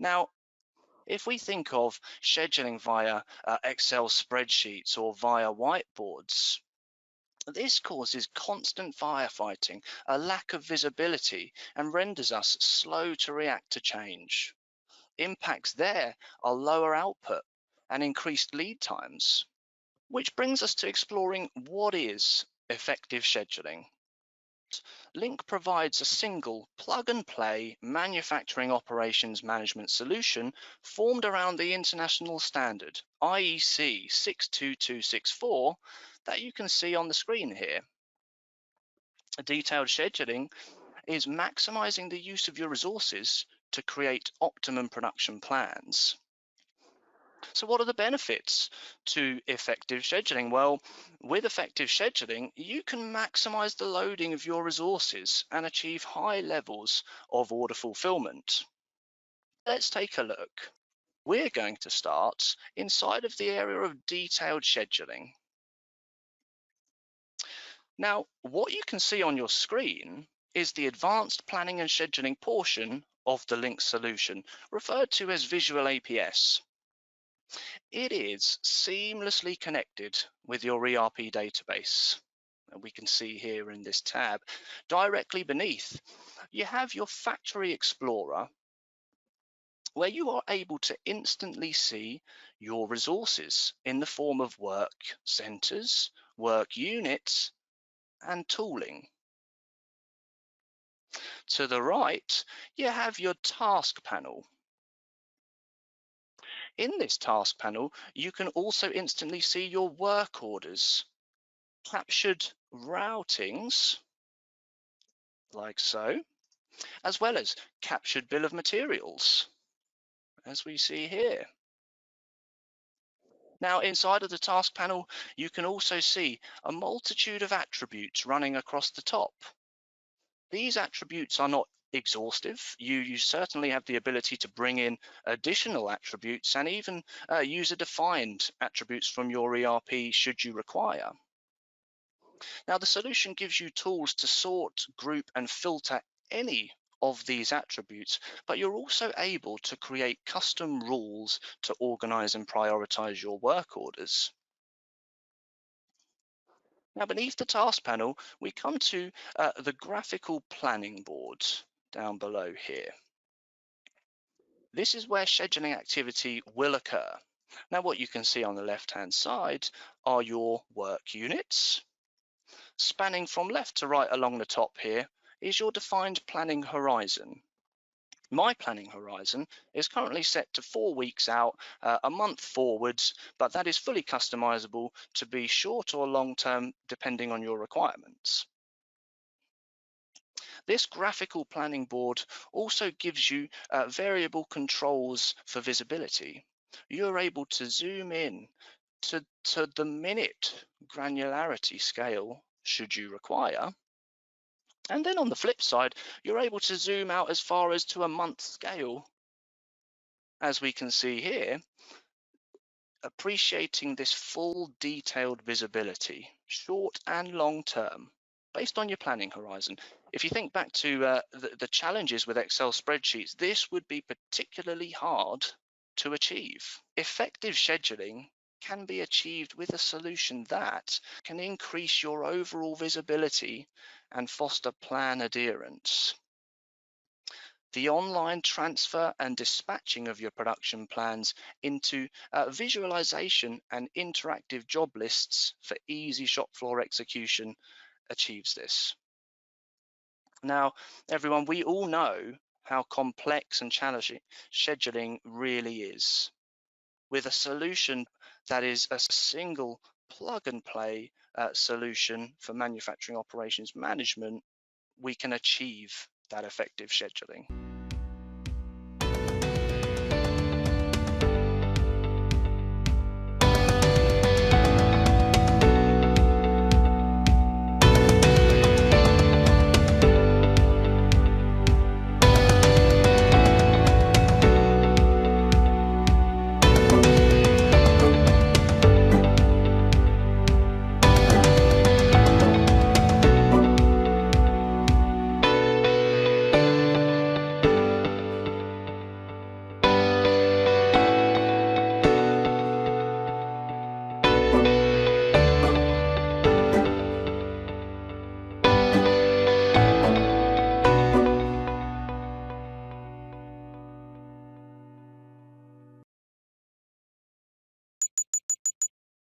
Now, if we think of scheduling via Excel spreadsheets or via whiteboards, this causes constant firefighting, a lack of visibility, and renders us slow to react to change. Impacts there are lower output and increased lead times. Which brings us to exploring what is effective scheduling. Link provides a single plug-and-play manufacturing operations management solution formed around the international standard IEC 62264 that you can see on the screen here. Detailed scheduling is maximizing the use of your resources to create optimum production plans. So what are the benefits to effective scheduling? Well, with effective scheduling, you can maximize the loading of your resources and achieve high levels of order fulfillment. Let's take a look. We're going to start inside of the area of detailed scheduling. Now, what you can see on your screen is the advanced planning and scheduling portion of the Link solution, referred to as Visual APS. It is seamlessly connected with your ERP database. And we can see here in this tab, directly beneath, you have your Factory Explorer, where you are able to instantly see your resources in the form of work centers, work units, and tooling. To the right, you have your task panel. In this task panel, you can also instantly see your work orders, captured routings, like so, as well as captured bill of materials, as we see here. Now, inside of the task panel, you can also see a multitude of attributes running across the top. These attributes are not exhaustive. You certainly have the ability to bring in additional attributes and even user-defined attributes from your ERP should you require. Now, the solution gives you tools to sort, group, and filter any of these attributes, but you're also able to create custom rules to organize and prioritize your work orders. Now, beneath the task panel, we come to the graphical planning board down below here. This is where scheduling activity will occur. Now, what you can see on the left-hand side are your work units. Spanning from left to right along the top here is your defined planning horizon. My planning horizon is currently set to 4 weeks out, a month forwards, but that is fully customizable to be short or long term depending on your requirements. This graphical planning board also gives you variable controls for visibility. You're able to zoom in to the minute granularity scale should you require. And then on the flip side, you're able to zoom out as far as to a month scale, as we can see here, appreciating this full detailed visibility, short and long term, based on your planning horizon. If you think back to the challenges with Excel spreadsheets, this would be particularly hard to achieve. Effective scheduling can be achieved with a solution that can increase your overall visibility and foster plan adherence. The online transfer and dispatching of your production plans into visualization and interactive job lists for easy shop floor execution achieves this. Now, everyone, we all know how complex and challenging scheduling really is. With a solution that is a single plug and play solution for manufacturing operations management, we can achieve that effective scheduling.